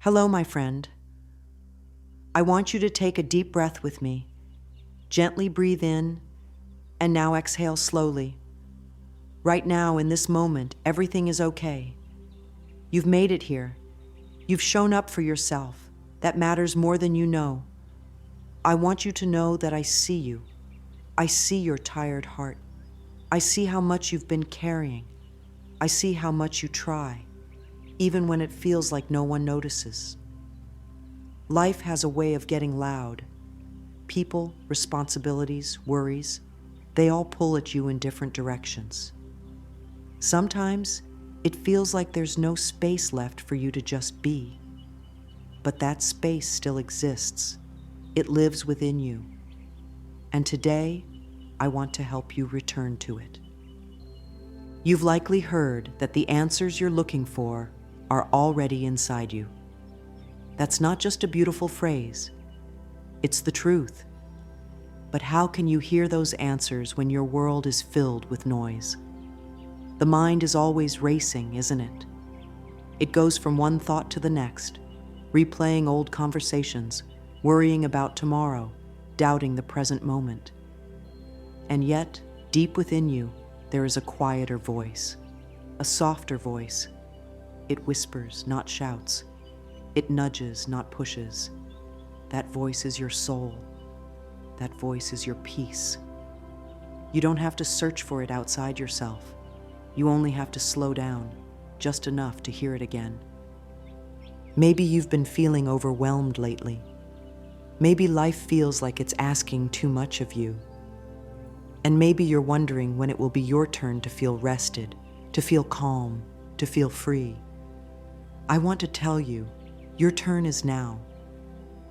Hello, my friend. I want you to take a deep breath with me. Gently breathe in, and now exhale slowly. Right now, in this moment, everything is okay. You've made it here. You've shown up for yourself. That matters more than you know. I want you to know that I see you. I see your tired heart. I see how much you've been carrying. I see how much you try, even when it feels like no one notices. Life has a way of getting loud. People, responsibilities, worries, they all pull at you in different directions. Sometimes it feels like there's no space left for you to just be. But that space still exists. It lives within you. And today, I want to help you return to it. You've likely heard that the answers you're looking for are already inside you. That's not just a beautiful phrase. It's the truth. But how can you hear those answers when your world is filled with noise? The mind is always racing, isn't it? It goes from one thought to the next, replaying old conversations, worrying about tomorrow, doubting the present moment. And yet, deep within you, there is a quieter voice, a softer voice. It whispers, not shouts. It nudges, not pushes. That voice is your soul. That voice is your peace. You don't have to search for it outside yourself. You only have to slow down, just enough to hear it again. Maybe you've been feeling overwhelmed lately. Maybe life feels like it's asking too much of you. And maybe you're wondering when it will be your turn to feel rested, to feel calm, to feel free. I want to tell you, your turn is now.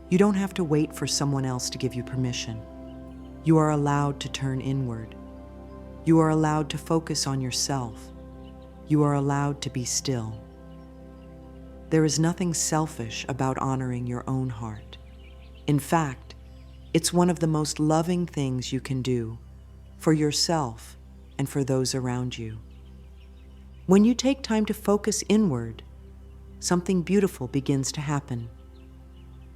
You don't have to wait for someone else to give you permission. You are allowed to turn inward. You are allowed to focus on yourself. You are allowed to be still. There is nothing selfish about honoring your own heart. In fact, it's one of the most loving things you can do for yourself and for those around you. When you take time to focus inward, something beautiful begins to happen.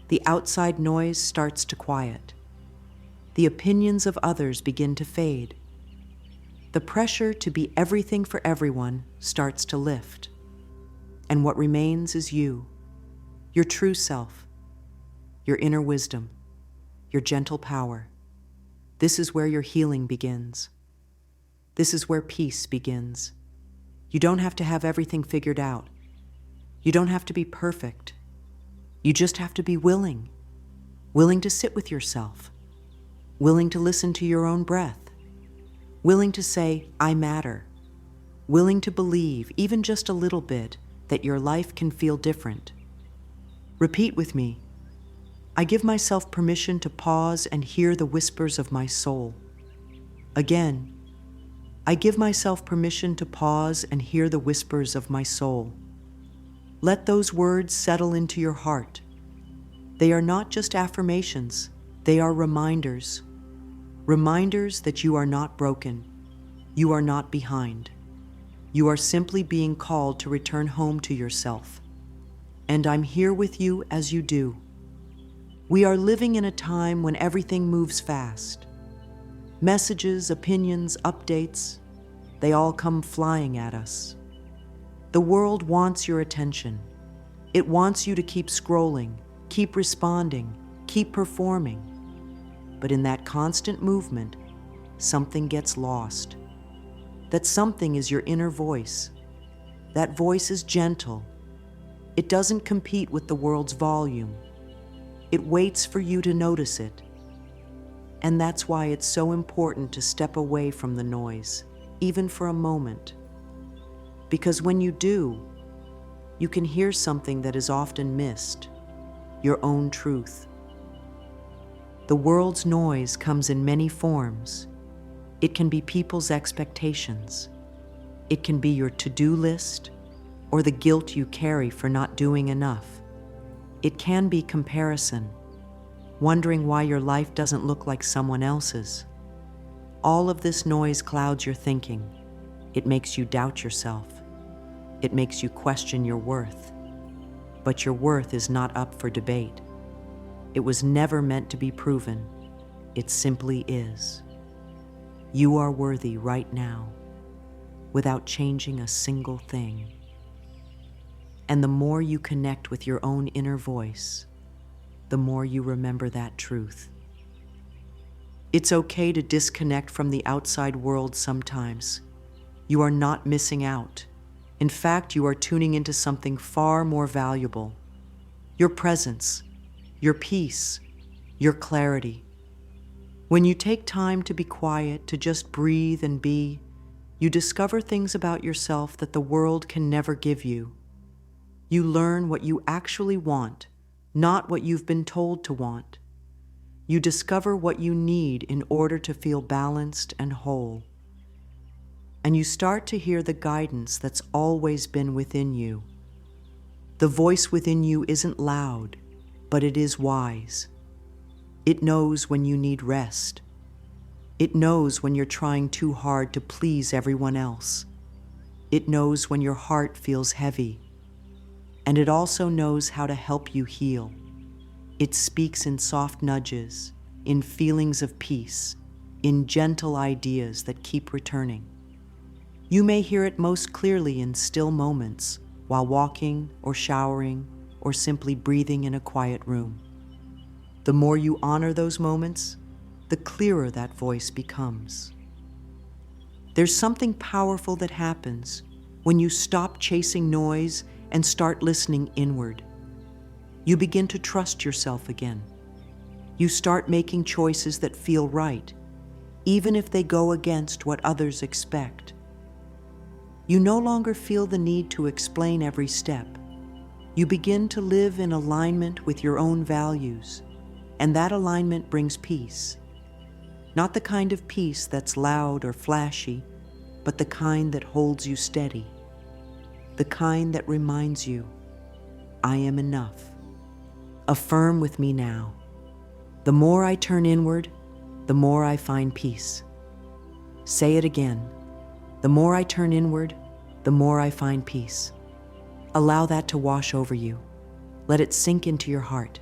The outside noise starts to quiet. The opinions of others begin to fade. The pressure to be everything for everyone starts to lift. And what remains is you, your true self, your inner wisdom, your gentle power. This is where your healing begins. This is where peace begins. You don't have to have everything figured out. You don't have to be perfect. You just have to be willing to sit with yourself, willing to listen to your own breath, willing to say, I matter, willing to believe, even just a little bit, that your life can feel different. Repeat with me. I give myself permission to pause and hear the whispers of my soul. Again, I give myself permission to pause and hear the whispers of my soul. Let those words settle into your heart. They are not just affirmations, they are reminders. Reminders that you are not broken. You are not behind. You are simply being called to return home to yourself. And I'm here with you as you do. We are living in a time when everything moves fast. Messages, opinions, updates, they all come flying at us. The world wants your attention. It wants you to keep scrolling, keep responding, keep performing. But in that constant movement, something gets lost. That something is your inner voice. That voice is gentle. It doesn't compete with the world's volume. It waits for you to notice it. And that's why it's so important to step away from the noise, even for a moment. Because when you do, you can hear something that is often missed, your own truth. The world's noise comes in many forms. It can be people's expectations. It can be your to-do list or the guilt you carry for not doing enough. It can be comparison, wondering why your life doesn't look like someone else's. All of this noise clouds your thinking. It makes you doubt yourself. It makes you question your worth. but your worth is not up for debate. It was never meant to be proven. It simply is. You are worthy right now, without changing a single thing. And the more you connect with your own inner voice, the more you remember that truth. It's okay to disconnect from the outside world sometimes. You are not missing out. In fact, you are tuning into something far more valuable. Your presence, your peace, your clarity. When you take time to be quiet, to just breathe and be, you discover things about yourself that the world can never give you. You learn what you actually want, not what you've been told to want. You discover what you need in order to feel balanced and whole. And you start to hear the guidance that's always been within you. The voice within you isn't loud, but it is wise. It knows when you need rest. It knows when you're trying too hard to please everyone else. It knows when your heart feels heavy. And it also knows how to help you heal. It speaks in soft nudges, in feelings of peace, in gentle ideas that keep returning. You may hear it most clearly in still moments, while walking or showering or simply breathing in a quiet room. The more you honor those moments, the clearer that voice becomes. There's something powerful that happens when you stop chasing noise and start listening inward. You begin to trust yourself again. You start making choices that feel right, even if they go against what others expect. You no longer feel the need to explain every step. You begin to live in alignment with your own values, and that alignment brings peace. Not the kind of peace that's loud or flashy, but the kind that holds you steady. The kind that reminds you, I am enough. Affirm with me now. The more I turn inward, the more I find peace. Say it again. The more I turn inward, the more I find peace. Allow that to wash over you. Let it sink into your heart.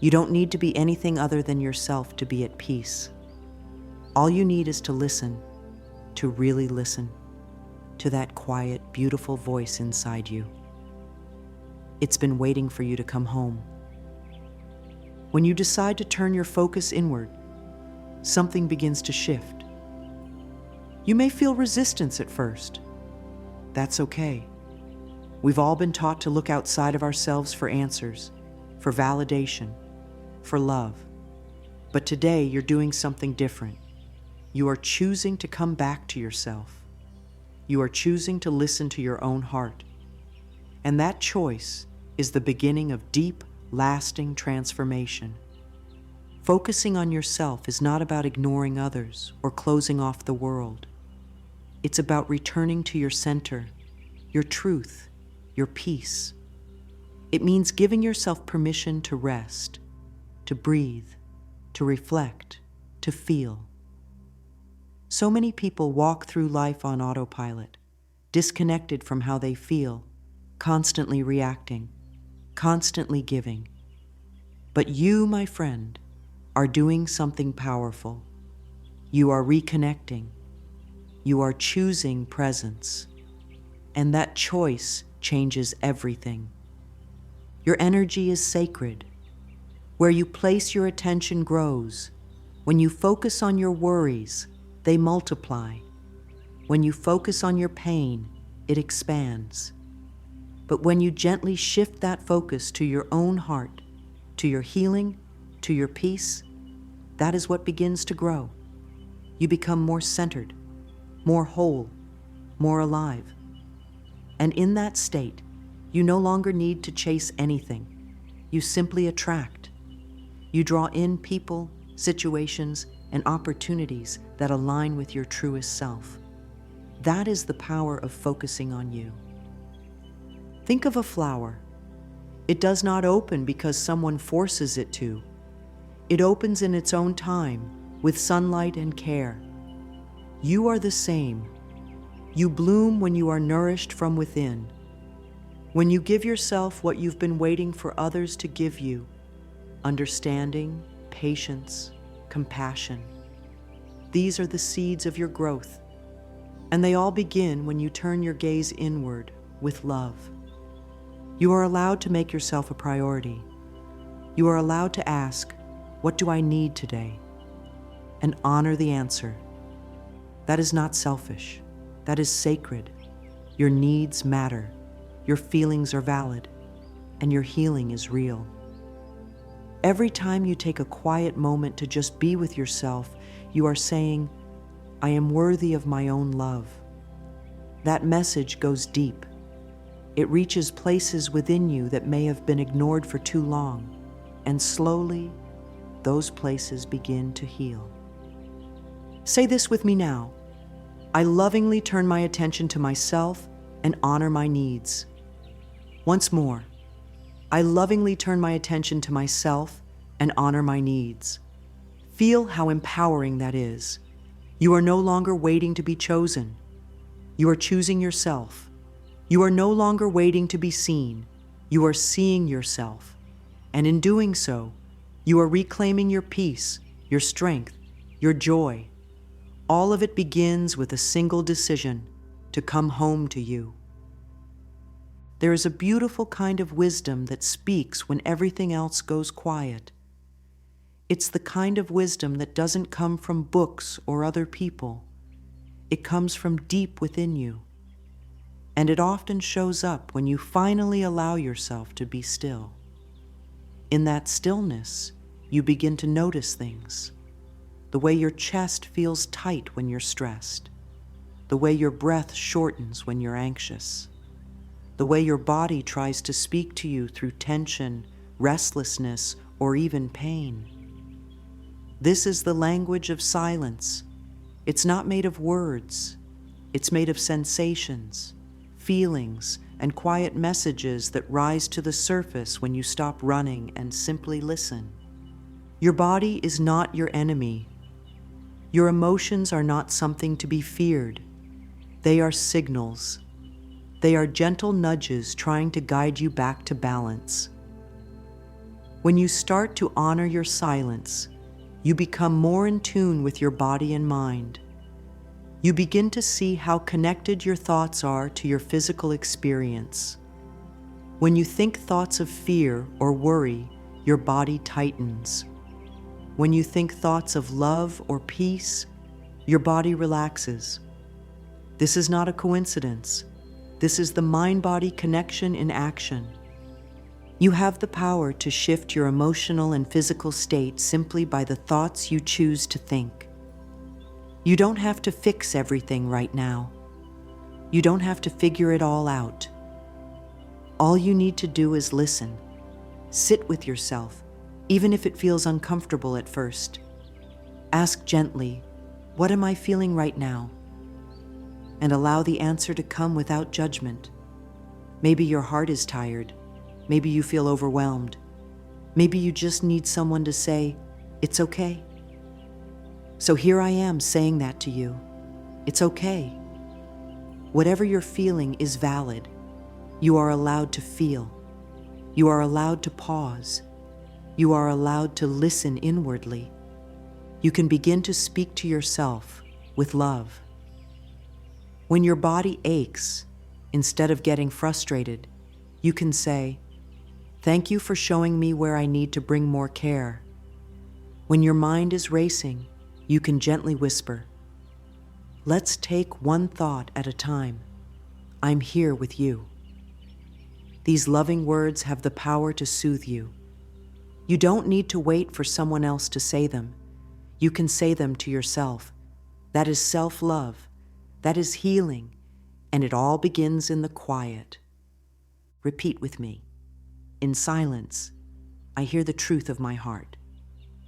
You don't need to be anything other than yourself to be at peace. All you need is to listen, to really listen, to that quiet, beautiful voice inside you. It's been waiting for you to come home. When you decide to turn your focus inward, something begins to shift. You may feel resistance at first. That's okay. We've all been taught to look outside of ourselves for answers, for validation, for love. But today you're doing something different. You are choosing to come back to yourself. You are choosing to listen to your own heart. And that choice is the beginning of deep, lasting transformation. Focusing on yourself is not about ignoring others or closing off the world. It's about returning to your center, your truth, your peace. It means giving yourself permission to rest, to breathe, to reflect, to feel. So many people walk through life on autopilot, disconnected from how they feel, constantly reacting, constantly giving. But you, my friend, are doing something powerful. You are reconnecting. You are choosing presence. And that choice changes everything. Your energy is sacred. Where you place your attention grows. When you focus on your worries, they multiply. When you focus on your pain, it expands. But when you gently shift that focus to your own heart, to your healing, to your peace, that is what begins to grow. You become more centered, more whole, more alive. And in that state, you no longer need to chase anything. You simply attract. You draw in people, situations, and opportunities that align with your truest self. That is the power of focusing on you. Think of a flower. It does not open because someone forces it to. It opens in its own time, with sunlight and care. You are the same. You bloom when you are nourished from within. When you give yourself what you've been waiting for others to give you, understanding, patience, compassion, these are the seeds of your growth, and they all begin when you turn your gaze inward with love. You are allowed to make yourself a priority. You are allowed to ask, "What do I need today?" and honor the answer. That is not selfish. That is sacred. Your needs matter. Your feelings are valid, and your healing is real. Every time you take a quiet moment to just be with yourself, you are saying, "I am worthy of my own love." That message goes deep. It reaches places within you that may have been ignored for too long, and slowly, those places begin to heal. Say this with me now. I lovingly turn my attention to myself and honor my needs. Once more, I lovingly turn my attention to myself and honor my needs. Feel how empowering that is. You are no longer waiting to be chosen. You are choosing yourself. You are no longer waiting to be seen. You are seeing yourself. And in doing so, you are reclaiming your peace, your strength, your joy. All of it begins with a single decision to come home to you. There is a beautiful kind of wisdom that speaks when everything else goes quiet. It's the kind of wisdom that doesn't come from books or other people. It comes from deep within you. And it often shows up when you finally allow yourself to be still. In that stillness, you begin to notice things. The way your chest feels tight when you're stressed. The way your breath shortens when you're anxious. The way your body tries to speak to you through tension, restlessness, or even pain. This is the language of silence. It's not made of words. It's made of sensations, feelings, and quiet messages that rise to the surface when you stop running and simply listen. Your body is not your enemy. Your emotions are not something to be feared. They are signals. They are gentle nudges trying to guide you back to balance. When you start to honor your silence, you become more in tune with your body and mind. You begin to see how connected your thoughts are to your physical experience. When you think thoughts of fear or worry, your body tightens. When you think thoughts of love or peace, your body relaxes. This is not a coincidence. This is the mind-body connection in action. You have the power to shift your emotional and physical state simply by the thoughts you choose to think. You don't have to fix everything right now. You don't have to figure it all out. All you need to do is listen. Sit with yourself, even if it feels uncomfortable at first. Ask gently, "What am I feeling right now?" And allow the answer to come without judgment. Maybe your heart is tired. Maybe you feel overwhelmed. Maybe you just need someone to say, "It's okay." So here I am saying that to you. It's okay. Whatever you're feeling is valid. You are allowed to feel. You are allowed to pause. You are allowed to listen inwardly. You can begin to speak to yourself with love. When your body aches, instead of getting frustrated, you can say, "Thank you for showing me where I need to bring more care." When your mind is racing, you can gently whisper, "Let's take one thought at a time. I'm here with you." These loving words have the power to soothe you. You don't need to wait for someone else to say them. You can say them to yourself. That is self-love. That is healing. And it all begins in the quiet. Repeat with me. In silence, I hear the truth of my heart.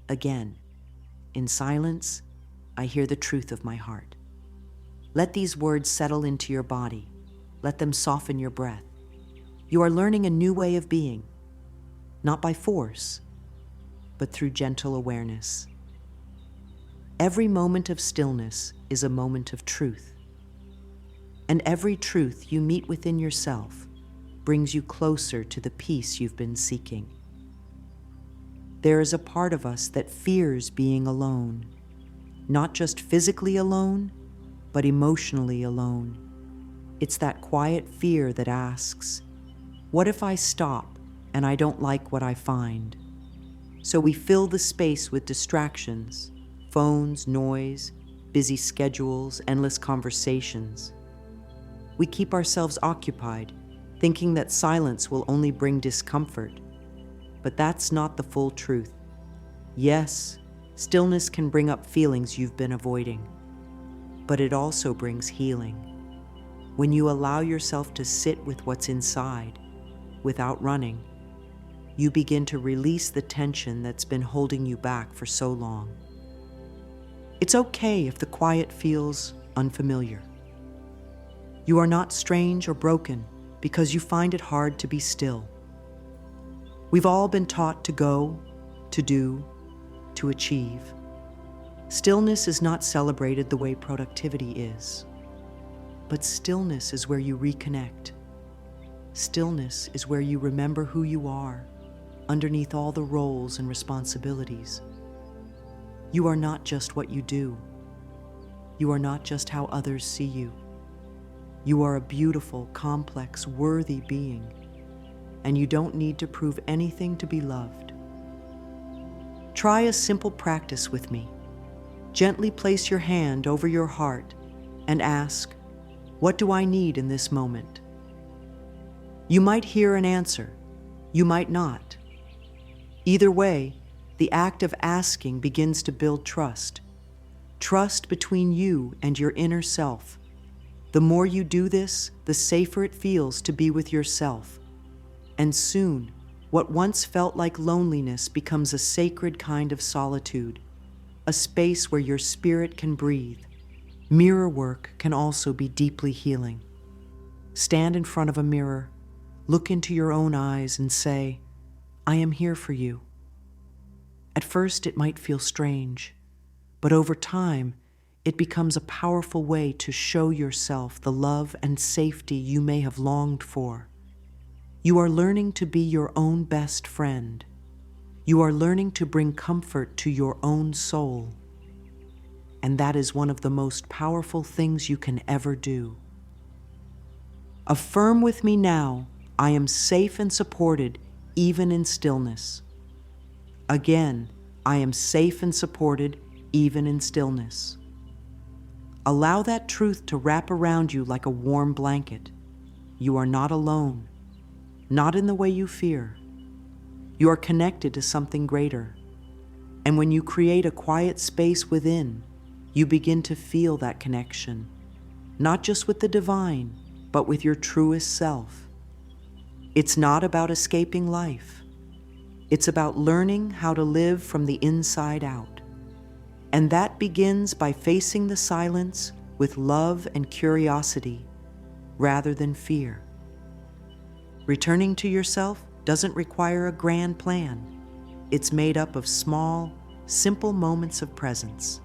Again, in silence, I hear the truth of my heart. Let these words settle into your body. Let them soften your breath. You are learning a new way of being, not by force, but through gentle awareness. Every moment of stillness is a moment of truth. And every truth you meet within yourself brings you closer to the peace you've been seeking. There is a part of us that fears being alone, not just physically alone, but emotionally alone. It's that quiet fear that asks, what if I stop and I don't like what I find? So we fill the space with distractions, phones, noise, busy schedules, endless conversations. We keep ourselves occupied, thinking that silence will only bring discomfort. But that's not the full truth. Yes, stillness can bring up feelings you've been avoiding, but it also brings healing. When you allow yourself to sit with what's inside, without running, you begin to release the tension that's been holding you back for so long. It's okay if the quiet feels unfamiliar. You are not strange or broken because you find it hard to be still. We've all been taught to go, to do, to achieve. Stillness is not celebrated the way productivity is. But stillness is where you reconnect. Stillness is where you remember who you are, underneath all the roles and responsibilities. You are not just what you do. You are not just how others see you. You are a beautiful, complex, worthy being, and you don't need to prove anything to be loved. Try a simple practice with me. Gently place your hand over your heart and ask, what do I need in this moment? You might hear an answer. You might not. Either way, the act of asking begins to build trust. Trust between you and your inner self. The more you do this, the safer it feels to be with yourself. And soon, what once felt like loneliness becomes a sacred kind of solitude, a space where your spirit can breathe. Mirror work can also be deeply healing. Stand in front of a mirror, look into your own eyes and say, I am here for you. At first, it might feel strange, but over time, it becomes a powerful way to show yourself the love and safety you may have longed for. You are learning to be your own best friend. You are learning to bring comfort to your own soul. And that is one of the most powerful things you can ever do. Affirm with me now, I am safe and supported even in stillness. Again, I am safe and supported even in stillness. Allow that truth to wrap around you like a warm blanket. You are not alone, not in the way you fear. You are connected to something greater. And when you create a quiet space within, you begin to feel that connection, not just with the divine, but with your truest self. It's not about escaping life. It's about learning how to live from the inside out. And that begins by facing the silence with love and curiosity rather than fear. Returning to yourself doesn't require a grand plan. It's made up of small, simple moments of presence.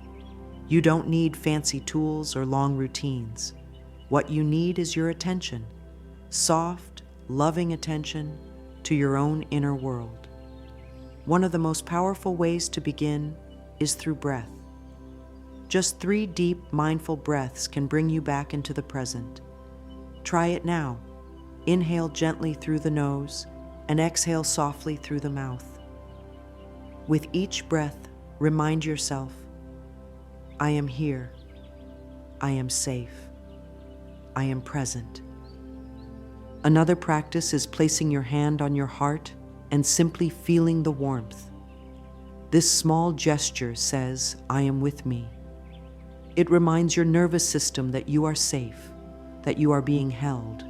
You don't need fancy tools or long routines. What you need is your attention, soft, loving attention to your own inner world. One of the most powerful ways to begin is through breath. Just 3 deep, mindful breaths can bring you back into the present. Try it now. Inhale gently through the nose and exhale softly through the mouth. With each breath, remind yourself, I am here. I am safe. I am present. Another practice is placing your hand on your heart and simply feeling the warmth. This small gesture says, I am with me. It reminds your nervous system that you are safe, that you are being held,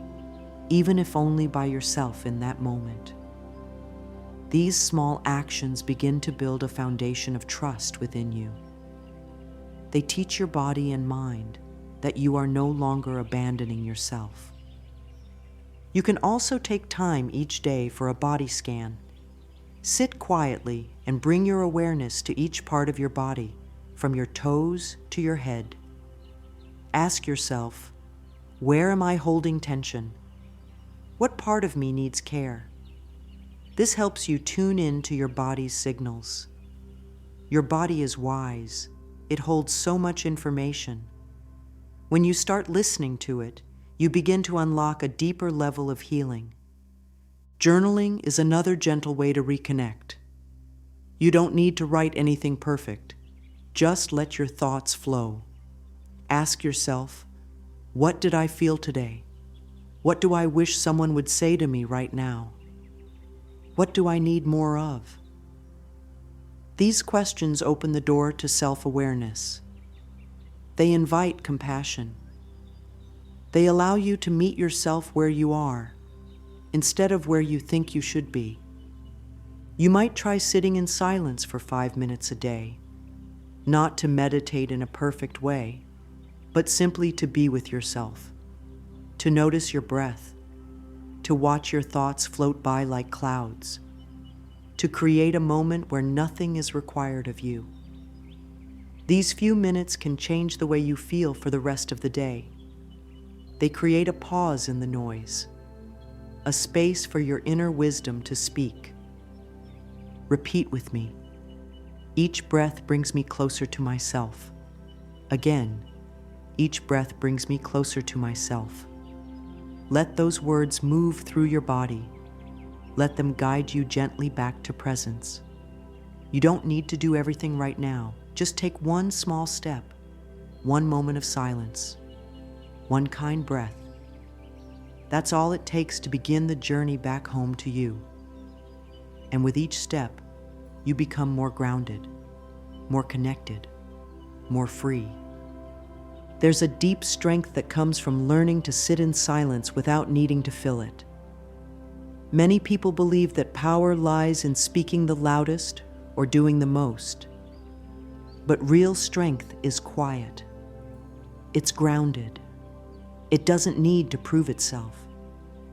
even if only by yourself in that moment. These small actions begin to build a foundation of trust within you. They teach your body and mind that you are no longer abandoning yourself. You can also take time each day for a body scan. Sit quietly and bring your awareness to each part of your body, from your toes to your head. Ask yourself, where am I holding tension? What part of me needs care? This helps you tune in to your body's signals. Your body is wise. It holds so much information. When you start listening to it, you begin to unlock a deeper level of healing. Journaling is another gentle way to reconnect. You don't need to write anything perfect. Just let your thoughts flow. Ask yourself, what did I feel today? What do I wish someone would say to me right now? What do I need more of? These questions open the door to self-awareness. They invite compassion. They allow you to meet yourself where you are, instead of where you think you should be. You might try sitting in silence for 5 minutes a day, not to meditate in a perfect way, but simply to be with yourself, to notice your breath, to watch your thoughts float by like clouds, to create a moment where nothing is required of you. These few minutes can change the way you feel for the rest of the day. They create a pause in the noise, a space for your inner wisdom to speak. Repeat with me. Each breath brings me closer to myself. Again, each breath brings me closer to myself. Let those words move through your body. Let them guide you gently back to presence. You don't need to do everything right now. Just take one small step, one moment of silence, one kind breath. That's all it takes to begin the journey back home to you. And with each step, you become more grounded, more connected, more free. There's a deep strength that comes from learning to sit in silence without needing to fill it. Many people believe that power lies in speaking the loudest or doing the most. But real strength is quiet. It's grounded. It doesn't need to prove itself.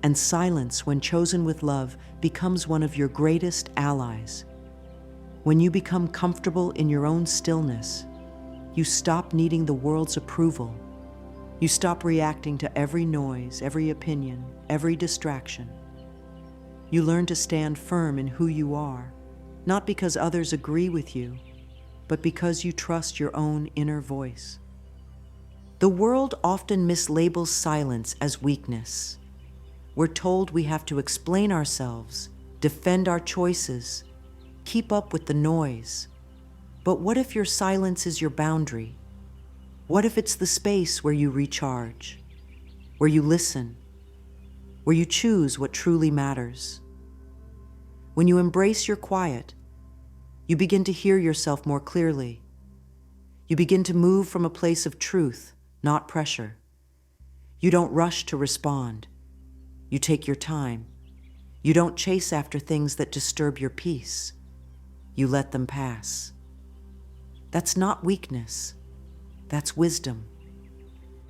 And silence, when chosen with love, becomes one of your greatest allies. When you become comfortable in your own stillness, you stop needing the world's approval. You stop reacting to every noise, every opinion, every distraction. You learn to stand firm in who you are, not because others agree with you, but because you trust your own inner voice. The world often mislabels silence as weakness. We're told we have to explain ourselves, defend our choices, keep up with the noise. But what if your silence is your boundary? What if it's the space where you recharge, where you listen, where you choose what truly matters? When you embrace your quiet, you begin to hear yourself more clearly. You begin to move from a place of truth, not pressure. You don't rush to respond. You take your time. You don't chase after things that disturb your peace. You let them pass. That's not weakness. That's wisdom.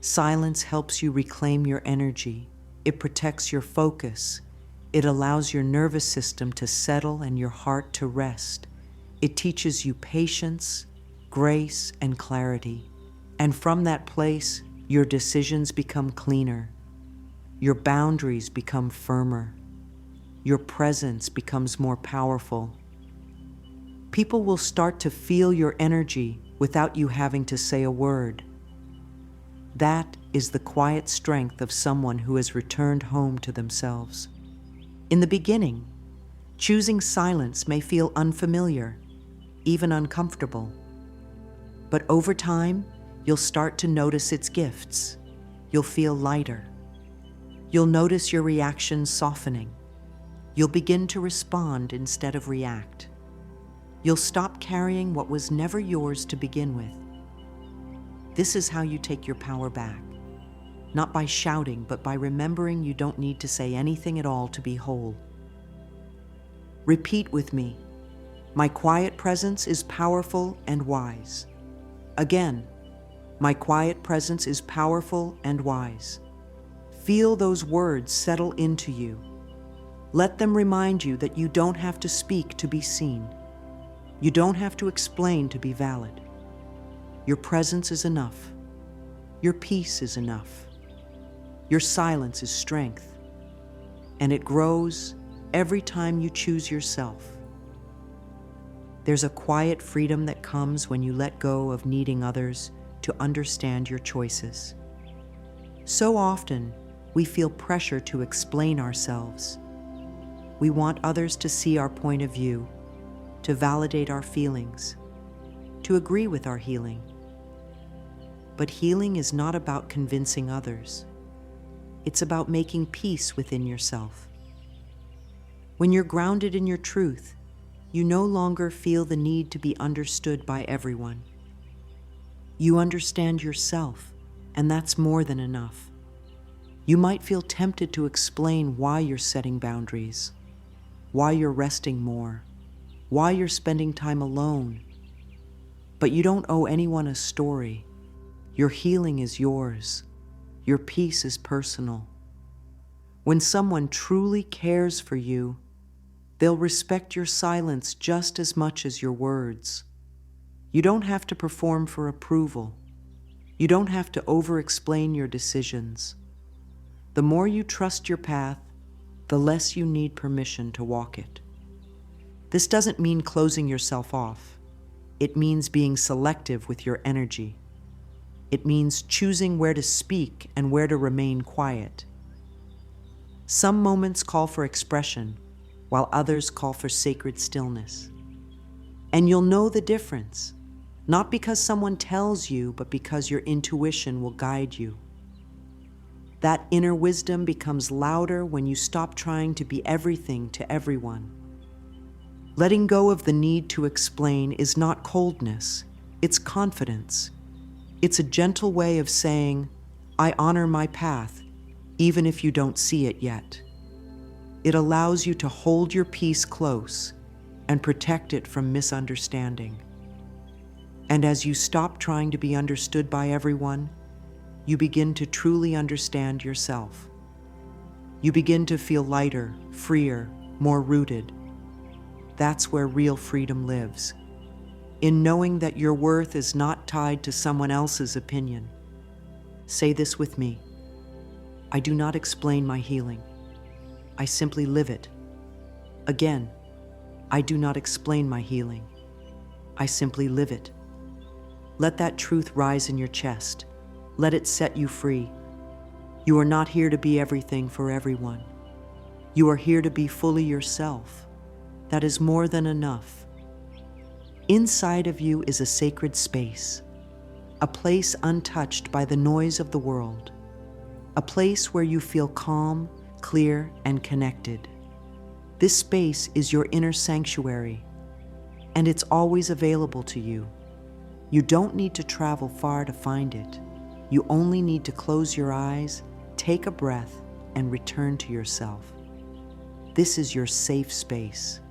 Silence helps you reclaim your energy. It protects your focus. It allows your nervous system to settle and your heart to rest. It teaches you patience, grace, and clarity. And from that place, your decisions become cleaner. Your boundaries become firmer. Your presence becomes more powerful. People will start to feel your energy without you having to say a word. That is the quiet strength of someone who has returned home to themselves. In the beginning, choosing silence may feel unfamiliar, even uncomfortable. But over time, you'll start to notice its gifts. You'll feel lighter. You'll notice your reactions softening. You'll begin to respond instead of react. You'll stop carrying what was never yours to begin with. This is how you take your power back. Not by shouting, but by remembering you don't need to say anything at all to be whole. Repeat with me. My quiet presence is powerful and wise. Again, my quiet presence is powerful and wise. Feel those words settle into you. Let them remind you that you don't have to speak to be seen. You don't have to explain to be valid. Your presence is enough. Your peace is enough. Your silence is strength. and it grows every time you choose yourself. There's a quiet freedom that comes when you let go of needing others to understand your choices. So often, we feel pressure to explain ourselves. We want others to see our point of view, to validate our feelings, to agree with our healing. But healing is not about convincing others. It's about making peace within yourself. When you're grounded in your truth, you no longer feel the need to be understood by everyone. You understand yourself, and that's more than enough. You might feel tempted to explain why you're setting boundaries, why you're resting more, why you're spending time alone. But you don't owe anyone a story. Your healing is yours. Your peace is personal. When someone truly cares for you, they'll respect your silence just as much as your words. You don't have to perform for approval. You don't have to over-explain your decisions. The more you trust your path, the less you need permission to walk it. This doesn't mean closing yourself off. It means being selective with your energy. It means choosing where to speak and where to remain quiet. Some moments call for expression, while others call for sacred stillness. And you'll know the difference, not because someone tells you, but because your intuition will guide you. That inner wisdom becomes louder when you stop trying to be everything to everyone. Letting go of the need to explain is not coldness, it's confidence. It's a gentle way of saying, I honor my path, even if you don't see it yet. It allows you to hold your peace close and protect it from misunderstanding. And as you stop trying to be understood by everyone, you begin to truly understand yourself. You begin to feel lighter, freer, more rooted. That's where real freedom lives, in knowing that your worth is not tied to someone else's opinion. Say this with me. I do not explain my healing. I simply live it. Again, I do not explain my healing. I simply live it. Let that truth rise in your chest. Let it set you free. You are not here to be everything for everyone. You are here to be fully yourself. That is more than enough. Inside of you is a sacred space, a place untouched by the noise of the world, a place where you feel calm, clear, and connected. This space is your inner sanctuary, and it's always available to you. You don't need to travel far to find it. You only need to close your eyes, take a breath, and return to yourself. This is your safe space,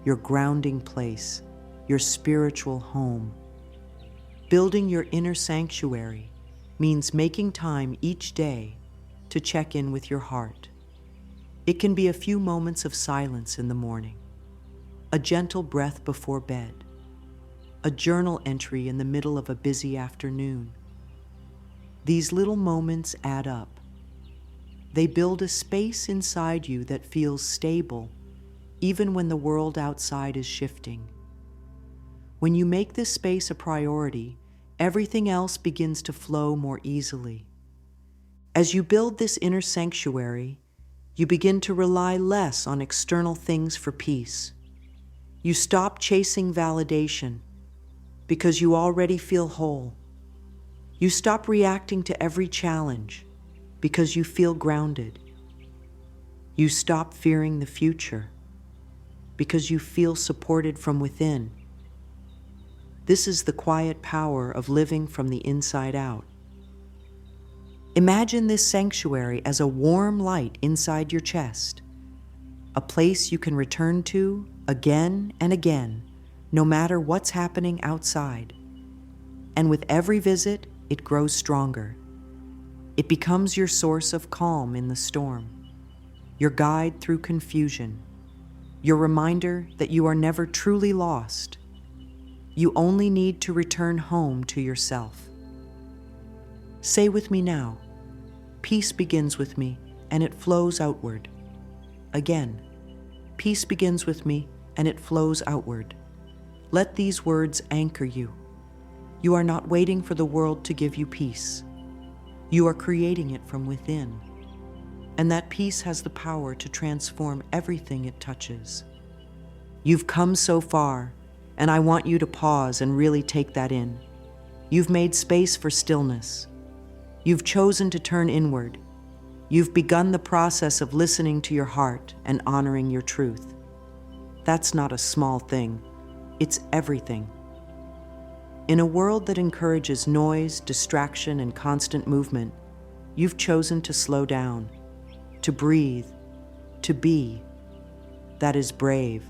your grounding place, your spiritual home. Building your inner sanctuary means making time each day to check in with your heart. It can be a few moments of silence in the morning, a gentle breath before bed, a journal entry in the middle of a busy afternoon. These little moments add up. They build a space inside you that feels stable, even when the world outside is shifting. When you make this space a priority, everything else begins to flow more easily. As you build this inner sanctuary, you begin to rely less on external things for peace. You stop chasing validation because you already feel whole. You stop reacting to every challenge because you feel grounded. You stop fearing the future because you feel supported from within. This is the quiet power of living from the inside out. Imagine this sanctuary as a warm light inside your chest, a place you can return to again and again, no matter what's happening outside. And with every visit, it grows stronger. It becomes your source of calm in the storm, your guide through confusion, your reminder that you are never truly lost. You only need to return home to yourself. Say with me now, peace begins with me and it flows outward. again. Peace begins with me, and it flows outward. Let these words anchor you. You are not waiting for the world to give you peace. You are creating it from within. And that peace has the power to transform everything it touches. You've come so far, and I want you to pause and really take that in. You've made space for stillness. You've chosen to turn inward. You've begun the process of listening to your heart and honoring your truth. That's not a small thing. It's everything. In a world that encourages noise, distraction, and constant movement, you've chosen to slow down, to breathe, to be. That is brave.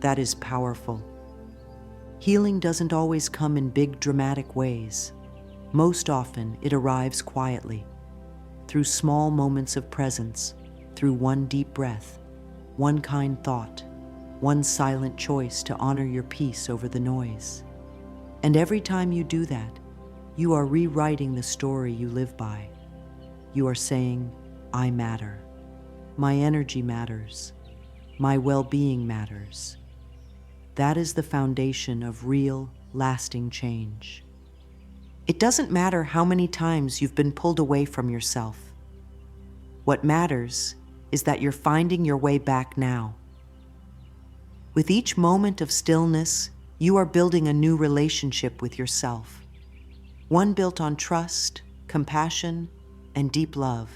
That is powerful. Healing doesn't always come in big, dramatic ways. Most often, it arrives quietly, through small moments of presence, through one deep breath, one kind thought, one silent choice to honor your peace over the noise. And every time you do that, you are rewriting the story you live by. You are saying, I matter. My energy matters. My well-being matters. That is the foundation of real, lasting change. It doesn't matter how many times you've been pulled away from yourself. What matters is that you're finding your way back now. With each moment of stillness, you are building a new relationship with yourself, one built on trust, compassion, and deep love.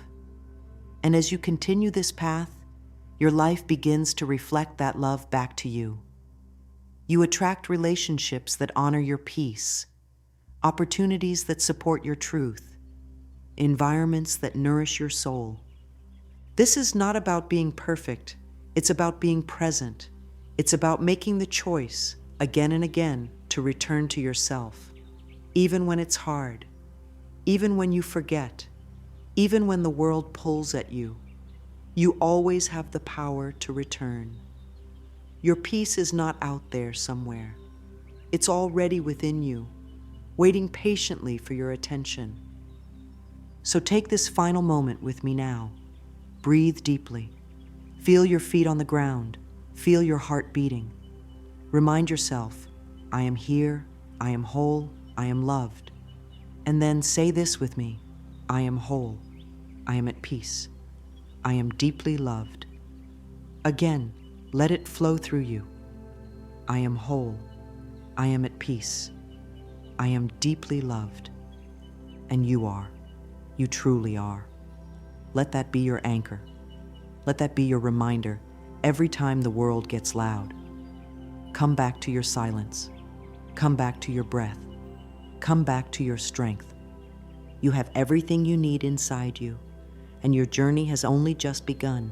And as you continue this path, your life begins to reflect that love back to you. You attract relationships that honor your peace, opportunities that support your truth, environments that nourish your soul. This is not about being perfect. It's about being present. It's about making the choice again and again to return to yourself, even when it's hard, even when you forget, even when the world pulls at you. You always have the power to return. Your peace is not out there somewhere. It's already within you, waiting patiently for your attention. So take this final moment with me now. Breathe deeply. Feel your feet on the ground. Feel your heart beating. Remind yourself, I am here, I am whole, I am loved. And then say this with me, I am whole, I am at peace, I am deeply loved. Again, let it flow through you. I am whole, I am at peace, I am deeply loved. And you are, you truly are. Let that be your anchor. Let that be your reminder every time the world gets loud. Come back to your silence. Come back to your breath. Come back to your strength. You have everything you need inside you, and your journey has only just begun.